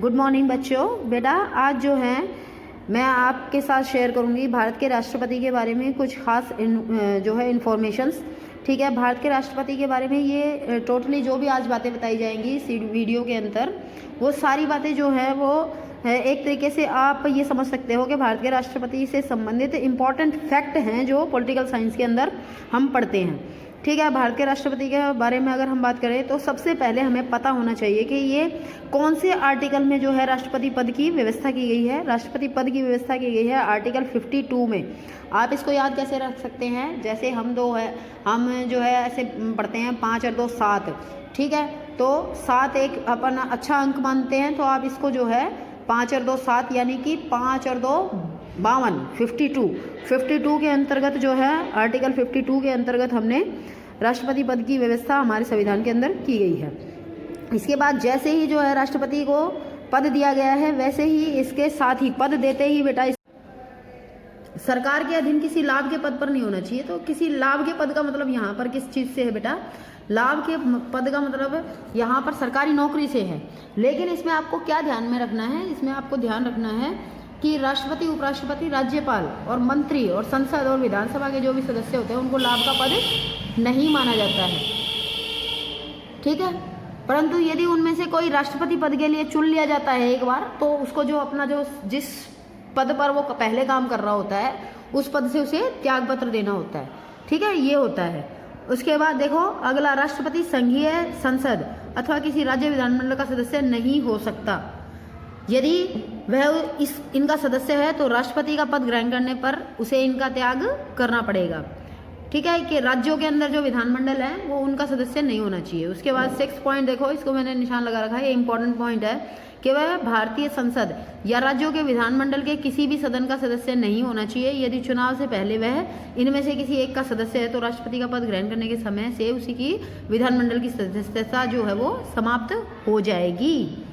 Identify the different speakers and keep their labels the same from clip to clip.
Speaker 1: Good morning बच्चों। बेटा आज जो है मैं आपके साथ शेयर करूंगी भारत के राष्ट्रपति के बारे में कुछ खास जो है इन्फॉर्मेशंस। ठीक है, भारत के राष्ट्रपति के बारे में ये टोटली जो भी आज बातें बताई जाएंगी इस वीडियो के अंदर, वो सारी बातें जो है वो एक तरीके से आप ये समझ सकते हो कि भारत के राष्ट्रपति से संबंधित इम्पॉर्टेंट फैक्ट हैं जो पॉलिटिकल साइंस के अंदर हम पढ़ते हैं। ठीक है, भारत के राष्ट्रपति के बारे में अगर हम बात करें तो सबसे पहले हमें पता होना चाहिए कि ये कौन से आर्टिकल में जो है राष्ट्रपति पद की व्यवस्था की गई है। राष्ट्रपति पद की व्यवस्था की गई है आर्टिकल 52 में। आप इसको याद कैसे रख सकते हैं, जैसे हम जो है ऐसे पढ़ते हैं 5 और 2 7। ठीक है, तो 7 एक अपन अच्छा अंक मानते हैं, तो आप इसको जो है 5 और 2 7 यानी कि 5 और 2 52 52 के अंतर्गत जो है आर्टिकल 52 के अंतर्गत हमने राष्ट्रपति पद की व्यवस्था हमारे संविधान के अंदर की गई है। इसके बाद जैसे ही जो है राष्ट्रपति को पद दिया गया है, वैसे ही इसके साथ ही पद देते ही बेटा सरकार के अधीन किसी लाभ के पद पर नहीं होना चाहिए। तो किसी लाभ के पद का मतलब यहाँ पर किस चीज़ से है बेटा? लाभ के पद का मतलब यहाँ पर सरकारी नौकरी से है। लेकिन इसमें आपको क्या ध्यान में रखना है? इसमें आपको ध्यान रखना है कि राष्ट्रपति, उपराष्ट्रपति, राज्यपाल और मंत्री और संसद और विधानसभा के जो भी सदस्य होते हैं उनको लाभ का पद नहीं माना जाता है। ठीक है, परंतु यदि उनमें से कोई राष्ट्रपति पद के लिए चुन लिया जाता है एक बार, तो उसको जो अपना जो जिस पद पर वो पहले काम कर रहा होता है उस पद से उसे त्यागपत्र देना होता है। ठीक है, ये होता है। उसके बाद देखो अगला, राष्ट्रपति संघीय संसद अथवा किसी राज्य विधानमंडल का सदस्य नहीं हो सकता। यदि वह इनका सदस्य है तो राष्ट्रपति का पद ग्रहण करने पर उसे इनका त्याग करना पड़ेगा। ठीक है, कि राज्यों के अंदर जो विधानमंडल है वो उनका सदस्य नहीं होना चाहिए। उसके बाद 6 पॉइंट देखो, इसको मैंने निशान लगा रखा है, ये इंपॉर्टेंट पॉइंट है कि वह भारतीय संसद या राज्यों के विधानमंडल के किसी भी सदन का सदस्य नहीं होना चाहिए। यदि चुनाव से पहले वह इनमें से किसी एक का सदस्य है तो राष्ट्रपति का पद ग्रहण करने के समय से उसी की विधानमंडल की सदस्यता जो है वो समाप्त हो जाएगी।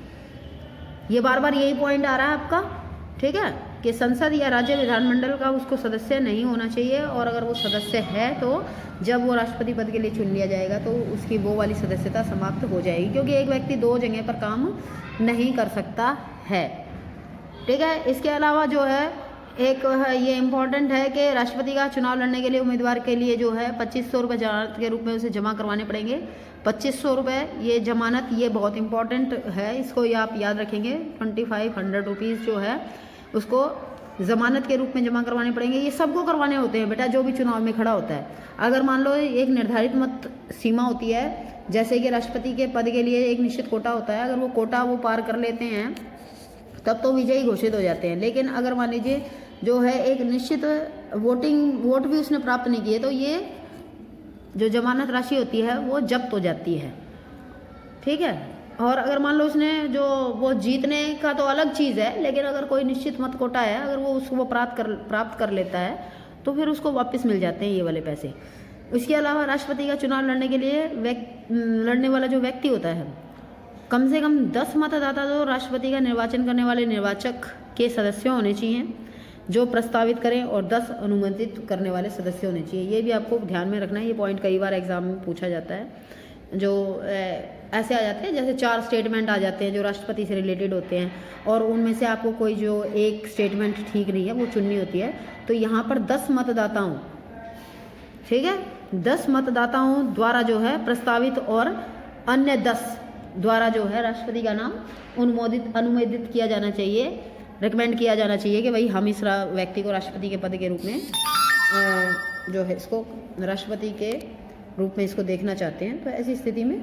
Speaker 1: ये बार बार यही पॉइंट आ रहा है आपका। ठीक है, कि संसद या राज्य विधानमंडल का उसको सदस्य नहीं होना चाहिए, और अगर वो सदस्य है तो जब वो राष्ट्रपति पद के लिए चुन लिया जाएगा तो उसकी वो वाली सदस्यता समाप्त हो जाएगी, क्योंकि एक व्यक्ति 2 जगह पर काम नहीं कर सकता है। ठीक है, इसके अलावा जो है एक ये इम्पॉर्टेंट है कि राष्ट्रपति का चुनाव लड़ने के लिए उम्मीदवार के लिए जो है 2500 रुपये जमानत के रूप में उसे जमा करवाने पड़ेंगे। 2500 रुपये ये जमानत, ये बहुत इंपॉर्टेंट है, इसको ये आप याद रखेंगे। 2500 रुपीज़ जो है उसको ज़मानत के रूप में जमा करवाने पड़ेंगे। ये सबको करवाने होते हैं बेटा जो भी चुनाव में खड़ा होता है। अगर मान लो एक निर्धारित मत सीमा होती है, जैसे कि राष्ट्रपति के पद के लिए एक निश्चित कोटा होता है, अगर वो कोटा वो पार कर लेते हैं तब तो विजयी घोषित हो जाते हैं। लेकिन अगर मान लीजिए जो है एक निश्चित वोट भी उसने प्राप्त नहीं किए तो ये जो जमानत राशि होती है वो जब्त हो जाती है। ठीक है, और अगर मान लो उसने जो वो जीतने का तो अलग चीज़ है, लेकिन अगर कोई निश्चित मत कोटा है, अगर वो उसको प्राप्त कर लेता है तो फिर उसको वापस मिल जाते हैं ये वाले पैसे। इसके अलावा राष्ट्रपति का चुनाव लड़ने के लिए लड़ने वाला जो व्यक्ति होता है, कम से कम 10 मतदाता तो राष्ट्रपति का निर्वाचन करने वाले निर्वाचक के सदस्य होने चाहिए जो प्रस्तावित करें, और 10 अनुमोदित करने वाले सदस्य होने चाहिए। ये भी आपको ध्यान में रखना है। ये पॉइंट कई बार एग्जाम में पूछा जाता है, जो ऐसे आ जाते हैं जैसे 4 स्टेटमेंट आ जाते हैं जो राष्ट्रपति से रिलेटेड होते हैं, और उनमें से आपको कोई जो एक स्टेटमेंट ठीक नहीं है वो चुननी होती है। तो यहाँ पर 10 मतदाताओं, ठीक है, 10 मतदाताओं द्वारा जो है प्रस्तावित और अन्य 10 द्वारा जो है राष्ट्रपति का नाम अनुमोदित किया जाना चाहिए, रिकमेंड किया जाना चाहिए कि भाई हम इस व्यक्ति को राष्ट्रपति के पद के रूप में जो है इसको राष्ट्रपति के रूप में इसको देखना चाहते हैं। तो ऐसी स्थिति में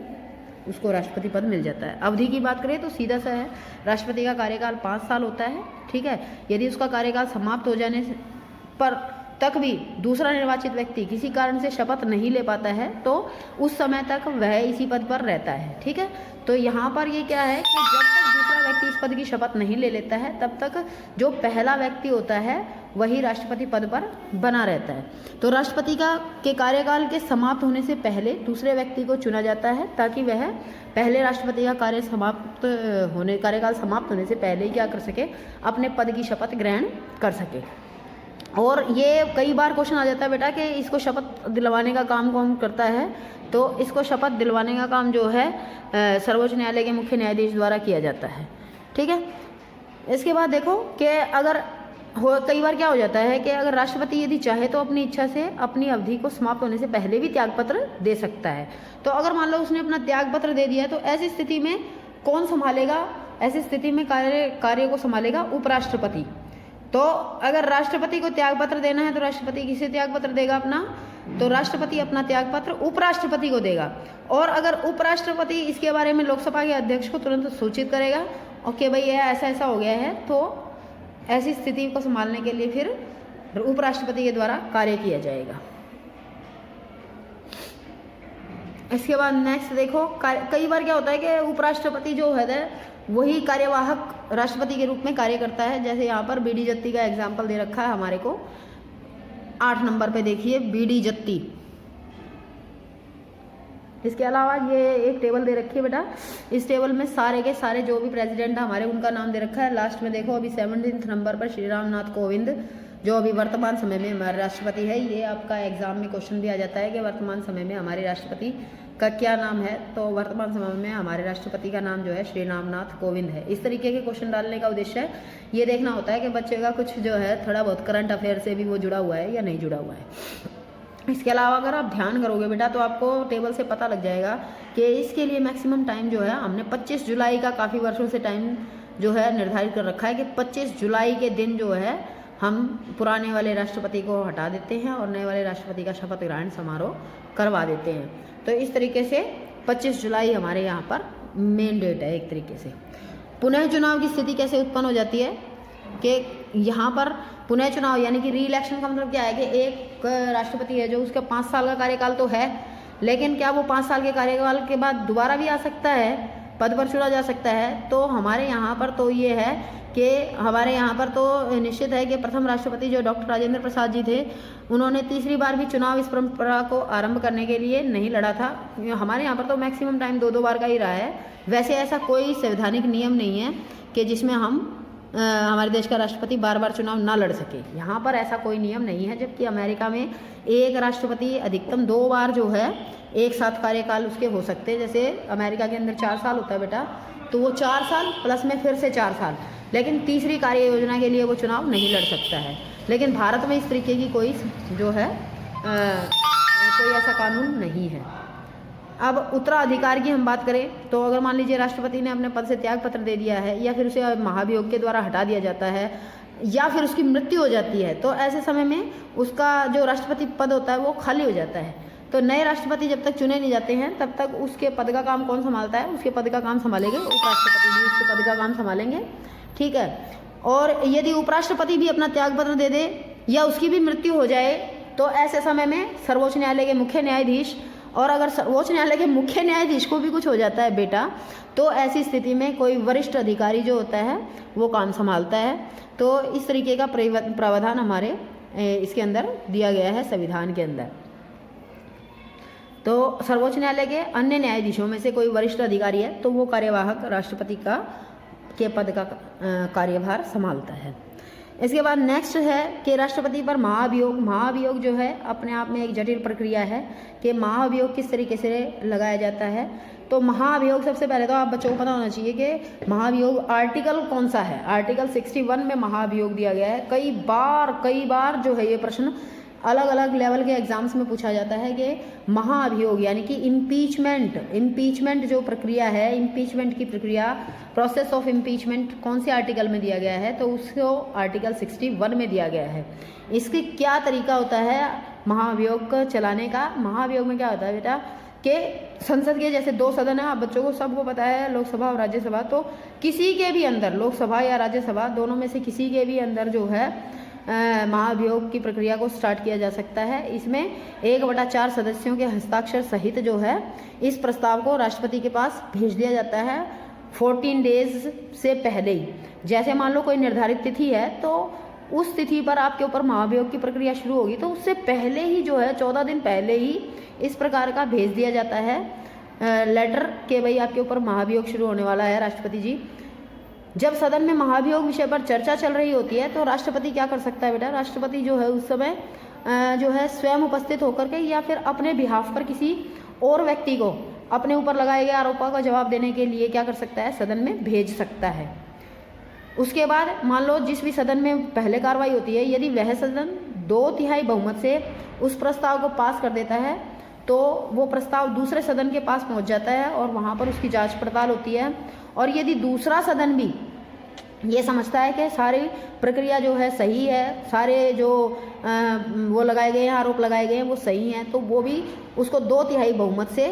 Speaker 1: उसको राष्ट्रपति पद मिल जाता है। अवधि की बात करें तो सीधा सा है, राष्ट्रपति का कार्यकाल 5 साल होता है। ठीक है, यदि उसका कार्यकाल समाप्त हो जाने पर तक भी दूसरा निर्वाचित व्यक्ति किसी कारण से शपथ नहीं ले पाता है तो उस समय तक वह इसी पद पर रहता है। ठीक है, तो यहाँ पर ये क्या है कि जब तक दूसरा व्यक्ति इस पद की शपथ नहीं ले लेता है तब तक जो पहला व्यक्ति होता है वही राष्ट्रपति पद पर बना रहता है। तो राष्ट्रपति के कार्यकाल के समाप्त होने से पहले दूसरे व्यक्ति को चुना जाता है ताकि वह पहले राष्ट्रपति का कार्यकाल समाप्त होने से पहले ही क्या कर सके, अपने पद की शपथ ग्रहण कर सके। और ये कई बार क्वेश्चन आ जाता है बेटा कि इसको शपथ दिलवाने का काम कौन करता है, तो इसको शपथ दिलवाने का काम जो है सर्वोच्च न्यायालय के मुख्य न्यायाधीश द्वारा किया जाता है। ठीक है। इसके बाद देखो कि अगर कई बार क्या हो जाता है कि अगर राष्ट्रपति यदि चाहे तो अपनी इच्छा से अपनी अवधि को समाप्त होने से पहले भी त्यागपत्र दे सकता है। तो अगर मान लो उसने अपना त्यागपत्र दे दिया तो ऐसी स्थिति में कौन संभालेगा? ऐसी स्थिति में कार्य को संभालेगा उपराष्ट्रपति। तो अगर राष्ट्रपति को त्यागपत्र देना है तो राष्ट्रपति किसे त्यागपत्र देगा अपना? तो राष्ट्रपति अपना त्यागपत्र उपराष्ट्रपति को देगा। और अगर उपराष्ट्रपति इसके बारे में लोकसभा के अध्यक्ष को तुरंत सूचित करेगा और कि भाई यह ऐसा ऐसा हो गया है, तो ऐसी स्थिति को संभालने के लिए फिर उपराष्ट्रपति के द्वारा कार्य किया जाएगा। इसके बाद नेक्स्ट देखो, कई बार क्या होता है कि उपराष्ट्रपति जो है वही कार्यवाहक राष्ट्रपति के रूप में कार्य करता है। जैसे यहाँ पर बीडी जत्ती का एग्जाम्पल दे रखा है हमारे को, 8 नंबर पे देखिए बीडी जत्ती। इसके अलावा ये एक टेबल दे रखी है बेटा, इस टेबल में सारे के सारे जो भी प्रेसिडेंट है हमारे उनका नाम दे रखा है। लास्ट में देखो अभी 17 नंबर पर श्री रामनाथ कोविंद जो अभी वर्तमान समय में हमारे राष्ट्रपति है। ये आपका एग्जाम में क्वेश्चन भी आ जाता है कि वर्तमान समय में हमारे राष्ट्रपति का क्या नाम है, तो वर्तमान समय में हमारे राष्ट्रपति का नाम जो है श्री रामनाथ कोविंद है। इस तरीके के क्वेश्चन डालने का उद्देश्य है ये देखना होता है कि बच्चे का कुछ जो है थोड़ा बहुत करंट अफेयर से भी वो जुड़ा हुआ है या नहीं जुड़ा हुआ है। इसके अलावा अगर आप ध्यान करोगे बेटा तो आपको टेबल से पता लग जाएगा कि इसके लिए मैक्सिमम टाइम जो है हमने 25 जुलाई का काफ़ी वर्षों से टाइम जो है निर्धारित कर रखा है कि 25 जुलाई के दिन जो है हम पुराने वाले राष्ट्रपति को हटा देते हैं और नए वाले राष्ट्रपति का शपथ ग्रहण समारोह करवा देते हैं। तो इस तरीके से 25 जुलाई हमारे यहाँ पर मेन डेट है एक तरीके से। पुनः चुनाव की स्थिति कैसे उत्पन्न हो जाती है कि यहाँ पर पुनः चुनाव यानी कि री इलेक्शन का मतलब क्या है कि एक राष्ट्रपति है जो उसका 5 साल का कार्यकाल तो है, लेकिन क्या वो 5 साल के कार्यकाल के बाद दोबारा भी आ सकता है, पद पर चुना जा सकता है। तो हमारे यहाँ पर तो ये है कि हमारे यहाँ पर तो निश्चित है कि प्रथम राष्ट्रपति जो डॉक्टर राजेंद्र प्रसाद जी थे उन्होंने तीसरी बार भी चुनाव इस परंपरा को आरंभ करने के लिए नहीं लड़ा था। हमारे यहाँ पर तो मैक्सिमम टाइम 2-2 बार का ही रहा है। वैसे ऐसा कोई संवैधानिक नियम नहीं है कि जिसमें हम हमारे देश का राष्ट्रपति बार बार चुनाव ना लड़ सके, यहाँ पर ऐसा कोई नियम नहीं है। जबकि अमेरिका में एक राष्ट्रपति अधिकतम 2 बार जो है एक साथ कार्यकाल उसके हो सकते हैं। जैसे अमेरिका के अंदर 4 साल होता है बेटा, तो वो 4 साल प्लस में फिर से 4 साल, लेकिन तीसरी कार्य योजना के लिए वो चुनाव नहीं लड़ सकता है। लेकिन भारत में इस तरीके की कोई जो है कोई ऐसा कानून नहीं है। अब उत्तराधिकार की हम बात करें तो अगर मान लीजिए राष्ट्रपति ने अपने पद से त्यागपत्र दे दिया है या फिर उसे महाभियोग के द्वारा हटा दिया जाता है या फिर उसकी मृत्यु हो जाती है, तो ऐसे समय में उसका जो राष्ट्रपति पद होता है वो खाली हो जाता है। तो नए राष्ट्रपति जब तक चुने नहीं जाते हैं तब तक उसके पद का काम कौन संभालता है? उसके पद का काम संभालेंगे उपराष्ट्रपति जी, उसके पद का काम संभालेंगे, ठीक है। और यदि उपराष्ट्रपति भी अपना त्यागपत्र दे दे या उसकी भी मृत्यु हो जाए तो ऐसे समय में सर्वोच्च न्यायालय के मुख्य न्यायाधीश, और अगर सर्वोच्च न्यायालय के मुख्य न्यायाधीश को भी कुछ हो जाता है बेटा, तो ऐसी स्थिति में कोई वरिष्ठ अधिकारी जो होता है वो काम संभालता है। तो इस तरीके का प्रावधान हमारे इसके अंदर दिया गया है संविधान के अंदर। तो सर्वोच्च न्यायालय के अन्य न्यायाधीशों में से कोई वरिष्ठ अधिकारी है तो वो कार्यवाहक राष्ट्रपति के पद का कार्यभार संभालता है। इसके बाद नेक्स्ट है कि राष्ट्रपति पर महाभियोग जो है अपने आप में एक जटिल प्रक्रिया है कि महाभियोग किस तरीके से लगाया जाता है। तो महाभियोग सबसे पहले तो आप बच्चों को पता होना चाहिए कि महाभियोग आर्टिकल कौन सा है। आर्टिकल 61 में महाभियोग दिया गया है। कई बार जो है ये प्रश्न अलग अलग लेवल के एग्जाम्स में पूछा जाता है कि महाअभियोग यानी कि इम्पीचमेंट जो प्रक्रिया है, इम्पीचमेंट की प्रक्रिया, प्रोसेस ऑफ इम्पीचमेंट कौन से आर्टिकल में दिया गया है? तो उसको आर्टिकल 61 में दिया गया है। इसके क्या तरीका होता है महाअभियोग को चलाने का? महाअभियोग में क्या होता है बेटा कि संसद के जैसे 2 सदन है, आप बच्चों को सबको पता है, लोकसभा और राज्यसभा। तो किसी के भी अंदर, लोकसभा या राज्यसभा दोनों में से किसी के भी अंदर जो है महाअभियोग की प्रक्रिया को स्टार्ट किया जा सकता है। इसमें 1/4 सदस्यों के हस्ताक्षर सहित जो है इस प्रस्ताव को राष्ट्रपति के पास भेज दिया जाता है 14 डेज से पहले ही। जैसे मान लो कोई निर्धारित तिथि है तो उस तिथि पर आपके ऊपर महाअभियोग की प्रक्रिया शुरू होगी, तो उससे पहले ही जो है 14 दिन पहले ही इस प्रकार का भेज दिया जाता है लेटर के भाई आपके ऊपर महाअभियोग शुरू होने वाला है राष्ट्रपति जी। जब सदन में महाभियोग विषय पर चर्चा चल रही होती है तो राष्ट्रपति क्या कर सकता है बेटा? राष्ट्रपति जो है उस समय जो है स्वयं उपस्थित होकर के या फिर अपने बिहाफ पर किसी और व्यक्ति को अपने ऊपर लगाए गए आरोपों का जवाब देने के लिए क्या कर सकता है? सदन में भेज सकता है। उसके बाद मान लो जिस भी सदन में पहले कार्रवाई होती है, यदि वह सदन 2/3 बहुमत से उस प्रस्ताव को पास कर देता है तो वो प्रस्ताव दूसरे सदन के पास पहुंच जाता है और वहाँ पर उसकी जांच पड़ताल होती है। और यदि दूसरा सदन भी ये समझता है कि सारी प्रक्रिया जो है सही है, सारे जो वो लगाए गए हैं, आरोप लगाए गए हैं वो सही हैं, तो वो भी उसको 2/3 बहुमत से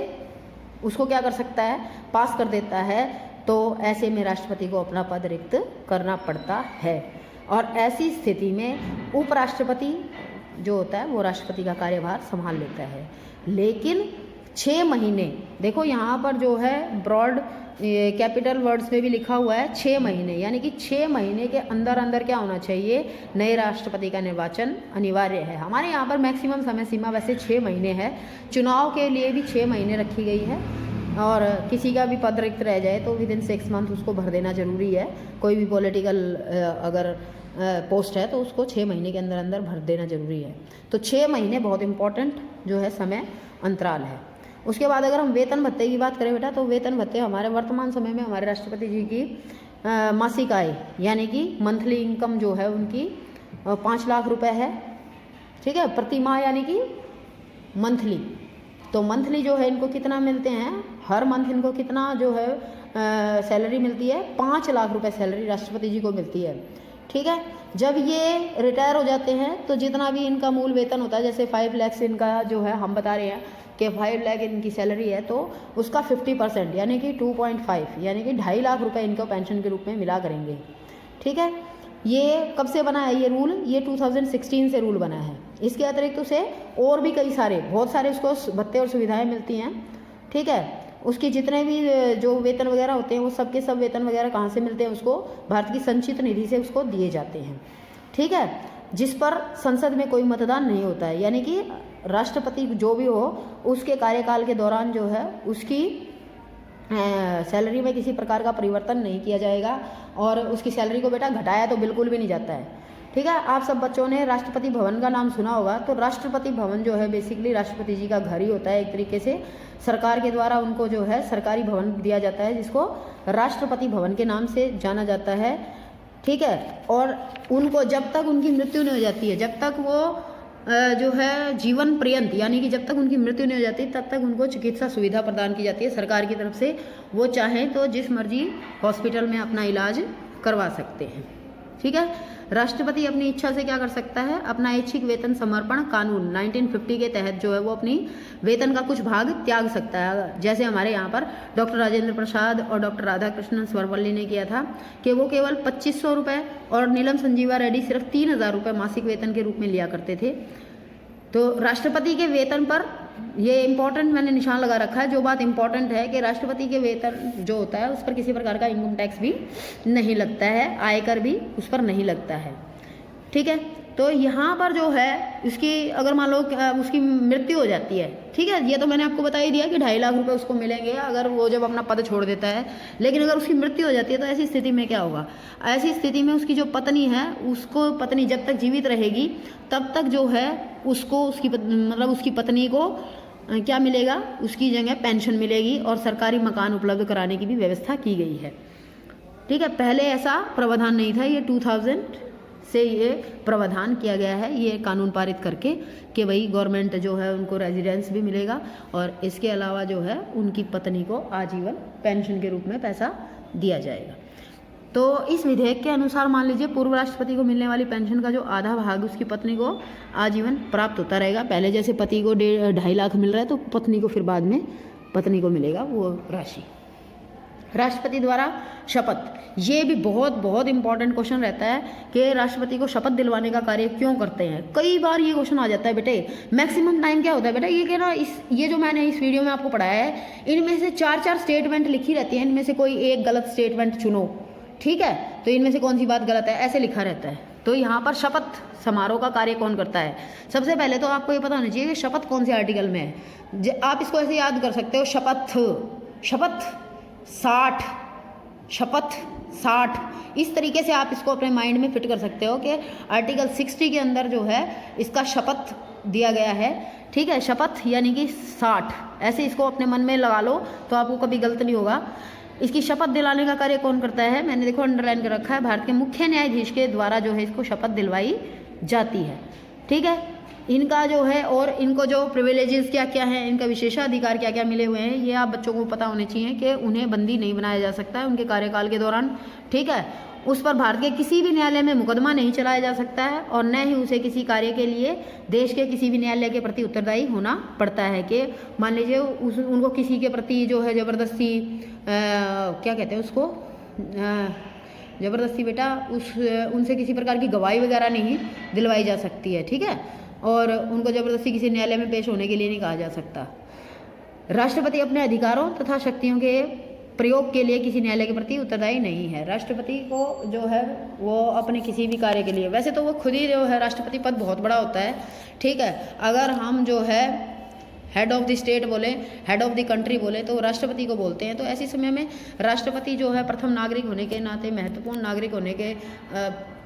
Speaker 1: उसको क्या कर सकता है, पास कर देता है। तो ऐसे में राष्ट्रपति को अपना पद रिक्त करना पड़ता है। और ऐसी स्थिति में उपराष्ट्रपति जो होता है वो राष्ट्रपति का कार्यभार संभाल लेता है। लेकिन 6 महीने, देखो यहाँ पर जो है ब्रॉड कैपिटल वर्ड्स में भी लिखा हुआ है 6 महीने, यानी कि 6 महीने के अंदर अंदर क्या होना चाहिए, नए राष्ट्रपति का निर्वाचन अनिवार्य है। हमारे यहाँ पर मैक्सिमम समय सीमा वैसे 6 महीने है, चुनाव के लिए भी 6 महीने रखी गई है। और किसी का भी पद रिक्त रह जाए तो विदिन 6 मंथ उसको भर देना जरूरी है। कोई भी पॉलिटिकल अगर पोस्ट है तो उसको 6 महीने के अंदर अंदर भर देना जरूरी है। तो 6 महीने बहुत इंपॉर्टेंट जो है समय अंतराल है। उसके बाद अगर हम वेतन भत्ते की बात करें बेटा, तो वेतन भत्ते हमारे वर्तमान समय में हमारे राष्ट्रपति जी की मासिक आय यानी कि मंथली इनकम जो है उनकी 5 लाख रुपए है, ठीक है, प्रति माह यानी कि मंथली। तो मंथली जो है इनको कितना मिलते हैं, हर मंथ इनको कितना जो है सैलरी मिलती है, 5 लाख रुपए सैलरी राष्ट्रपति जी को मिलती है, ठीक है। जब ये रिटायर हो जाते हैं तो जितना भी इनका मूल वेतन होता है, जैसे 5 लाख इनका जो है हम बता रहे हैं कि 5 लाख इनकी सैलरी है, तो उसका 50% यानी कि 2.5 यानी कि 2.5 लाख रुपए इनको पेंशन के रूप में मिला करेंगे, ठीक है। ये कब से बना है ये रूल, ये 2016 से रूल बना है। इसके अतिरिक्त उसे और भी कई सारे बहुत सारे उसको भत्ते और सुविधाएं मिलती हैं, ठीक है। उसके जितने भी जो वेतन वगैरह होते हैं वो सबके सब वेतन वगैरह कहाँ से मिलते हैं, उसको भारत की संचित निधि से उसको दिए जाते हैं, ठीक है। जिस पर संसद में कोई मतदान नहीं होता है, यानी कि राष्ट्रपति जो भी हो उसके कार्यकाल के दौरान जो है उसकी सैलरी में किसी प्रकार का परिवर्तन नहीं किया जाएगा और उसकी सैलरी को बेटा घटाया तो बिल्कुल भी नहीं जाता है, ठीक है। आप सब बच्चों ने राष्ट्रपति भवन का नाम सुना होगा। तो राष्ट्रपति भवन जो है बेसिकली राष्ट्रपति जी का घर ही होता है एक तरीके से। सरकार के द्वारा उनको जो है सरकारी भवन दिया जाता है जिसको राष्ट्रपति भवन के नाम से जाना जाता है, ठीक है। और उनको जब तक उनकी मृत्यु नहीं हो जाती है, जब तक वो जो है जीवन पर्यंत यानी कि जब तक उनकी मृत्यु नहीं हो जाती तब तक उनको चिकित्सा सुविधा प्रदान की जाती है सरकार की तरफ से। वो चाहें तो जिस मर्जी हॉस्पिटल में अपना इलाज करवा सकते हैं, ठीक है। राष्ट्रपति अपनी इच्छा से क्या कर सकता है, अपना ऐच्छिक वेतन समर्पण कानून 1950 के तहत जो है वो अपनी वेतन का कुछ भाग त्याग सकता है। जैसे हमारे यहाँ पर डॉक्टर राजेंद्र प्रसाद और डॉक्टर राधाकृष्णन स्वरवल्ली ने किया था कि वो केवल 2500 रुपये और नीलम संजीवा रेड्डी सिर्फ 3000 रुपये मासिक वेतन के रूप में लिया करते थे। तो राष्ट्रपति के वेतन पर ये इम्पोर्टेंट मैंने निशान लगा रखा है। जो बात इम्पोर्टेंट है कि राष्ट्रपति के वेतन जो होता है उस पर किसी प्रकार का इनकम टैक्स भी नहीं लगता है, आयकर भी उस पर नहीं लगता है, ठीक है। तो यहाँ पर जो है उसकी अगर मान लो उसकी मृत्यु हो जाती है, ठीक है, ये तो मैंने आपको बता ही दिया कि 2.5 लाख रुपए उसको मिलेंगे अगर वो जब अपना पद छोड़ देता है। लेकिन अगर उसकी मृत्यु हो जाती है तो ऐसी स्थिति में क्या होगा, ऐसी स्थिति में उसकी जो पत्नी है उसको पत्नी जब तक जीवित रहेगी तब तक जो है उसको उसकी मतलब उसकी पत्नी को क्या मिलेगा, उसकी जगह पेंशन मिलेगी और सरकारी मकान उपलब्ध कराने की भी व्यवस्था की गई है, ठीक है। पहले ऐसा प्रावधान नहीं था, ये 2000 से ये प्रावधान किया गया है, ये कानून पारित करके कि भाई गवर्नमेंट जो है उनको रेजिडेंस भी मिलेगा और इसके अलावा जो है उनकी पत्नी को आजीवन पेंशन के रूप में पैसा दिया जाएगा। तो इस विधेयक के अनुसार मान लीजिए पूर्व राष्ट्रपति को मिलने वाली पेंशन का जो आधा भाग उसकी पत्नी को आजीवन प्राप्त होता रहेगा। पहले जैसे पति को 2.5 लाख मिल रहा है तो पत्नी को फिर बाद में पत्नी को मिलेगा वो राशि। राष्ट्रपति द्वारा शपथ, ये भी बहुत बहुत इंपॉर्टेंट क्वेश्चन रहता है कि राष्ट्रपति को शपथ दिलवाने का कार्य क्यों करते हैं। कई बार ये क्वेश्चन आ जाता है बेटे। मैक्सिमम टाइम क्या होता है बेटा, ये कि ना ये जो मैंने इस वीडियो में आपको पढ़ाया है इनमें से 4 स्टेटमेंट लिखी रहती है, इनमें से कोई एक गलत स्टेटमेंट चुनो, ठीक है। तो इनमें से कौन सी बात गलत है ऐसे लिखा रहता है। तो यहाँ पर शपथ समारोह का कार्य कौन करता है, सबसे पहले तो आपको ये पता होना चाहिए कि शपथ कौन से आर्टिकल में है। आप इसको ऐसे याद कर सकते हो, शपथ 60, शपथ 60, इस तरीके से आप इसको अपने माइंड में फिट कर सकते हो कि आर्टिकल 60 के अंदर जो है इसका शपथ दिया गया है, ठीक है। शपथ यानी कि 60, ऐसे इसको अपने मन में लगा लो तो आपको कभी गलत नहीं होगा। इसकी शपथ दिलाने का कार्य कौन करता है? मैंने देखो अंडरलाइन कर रखा है, भारत के मुख्य न्यायाधीश के द्वारा जो है इसको शपथ दिलवाई जाती है। ठीक है, इनका जो है और इनको जो प्रिविलेजेस क्या क्या हैं, इनका विशेषाधिकार क्या क्या मिले हुए हैं, ये आप बच्चों को पता होने चाहिए कि उन्हें बंदी नहीं बनाया जा सकता है उनके कार्यकाल के दौरान। ठीक है, उस पर भारत के किसी भी न्यायालय में मुकदमा नहीं चलाया जा सकता है और न ही उसे किसी कार्य के लिए देश के किसी भी न्यायालय के प्रति उत्तरदायी होना पड़ता है। कि मान लीजिए उनको किसी के प्रति जो है ज़बरदस्ती क्या कहते हैं उसको, ज़बरदस्ती बेटा उनसे किसी प्रकार की गवाही वगैरह नहीं दिलवाई जा सकती है। ठीक है, और उनको ज़बरदस्ती किसी न्यायालय में पेश होने के लिए नहीं कहा जा सकता। राष्ट्रपति अपने अधिकारों तथा शक्तियों के प्रयोग के लिए किसी न्यायालय के प्रति उत्तरदायी नहीं है। राष्ट्रपति को जो है वो अपने किसी भी कार्य के लिए, वैसे तो वो खुद ही जो है राष्ट्रपति पद बहुत बड़ा होता है। ठीक है, अगर हम जो है हेड ऑफ द स्टेट बोले, हेड ऑफ द कंट्री बोले तो राष्ट्रपति को बोलते हैं। तो ऐसे समय में राष्ट्रपति जो है प्रथम नागरिक होने के नाते, महत्वपूर्ण नागरिक होने के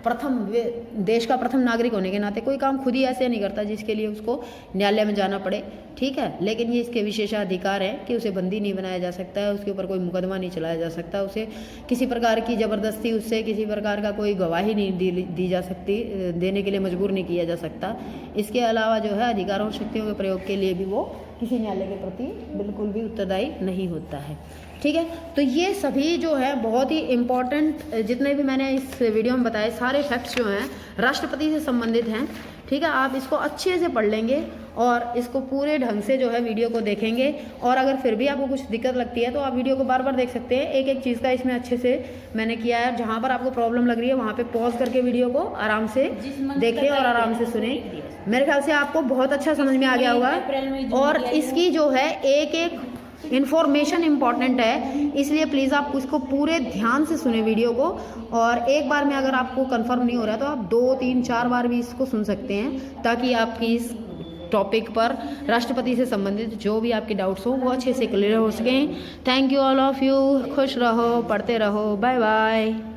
Speaker 1: देश का प्रथम नागरिक होने के नाते कोई काम खुद ही ऐसे नहीं करता जिसके लिए उसको न्यायालय में जाना पड़े। ठीक है, लेकिन ये इसके विशेषाधिकार है कि उसे बंदी नहीं बनाया जा सकता है, उसके ऊपर कोई मुकदमा नहीं चलाया जा सकता, उसे किसी प्रकार की ज़बरदस्ती उससे किसी प्रकार का कोई गवाही नहीं दी जा सकती, देने के लिए मजबूर नहीं किया जा सकता। इसके अलावा जो है अधिकारों और शक्तियों के प्रयोग के लिए भी वो किसी न्यायालय के प्रति बिल्कुल भी उत्तरदायी नहीं होता है। ठीक है, तो ये सभी जो है बहुत ही इम्पॉर्टेंट, जितने भी मैंने इस वीडियो में बताए सारे फैक्ट्स जो हैं राष्ट्रपति से संबंधित हैं। ठीक है, आप इसको अच्छे से पढ़ लेंगे और इसको पूरे ढंग से जो है वीडियो को देखेंगे। और अगर फिर भी आपको कुछ दिक्कत लगती है तो आप वीडियो को बार बार देख सकते हैं। एक एक चीज़ का इसमें अच्छे से मैंने किया है। जहाँ पर आपको प्रॉब्लम लग रही है वहाँ पे पॉज करके वीडियो को आराम से देखें और आराम से सुने। मेरे ख्याल से आपको बहुत अच्छा समझ में आ गया होगा। और इसकी जो है एक एक इन्फॉर्मेशन इम्पॉर्टेंट है, इसलिए प्लीज़ आप उसको पूरे ध्यान से सुने वीडियो को। और एक बार में अगर आपको कंफर्म नहीं हो रहा तो आप 2, 3, 4 बार भी इसको सुन सकते हैं, ताकि आपकी इस टॉपिक पर राष्ट्रपति से संबंधित जो भी आपके डाउट्स हो वो अच्छे से क्लियर हो सकें। Thank you all of you. खुश रहो, पढ़ते रहो। Bye bye.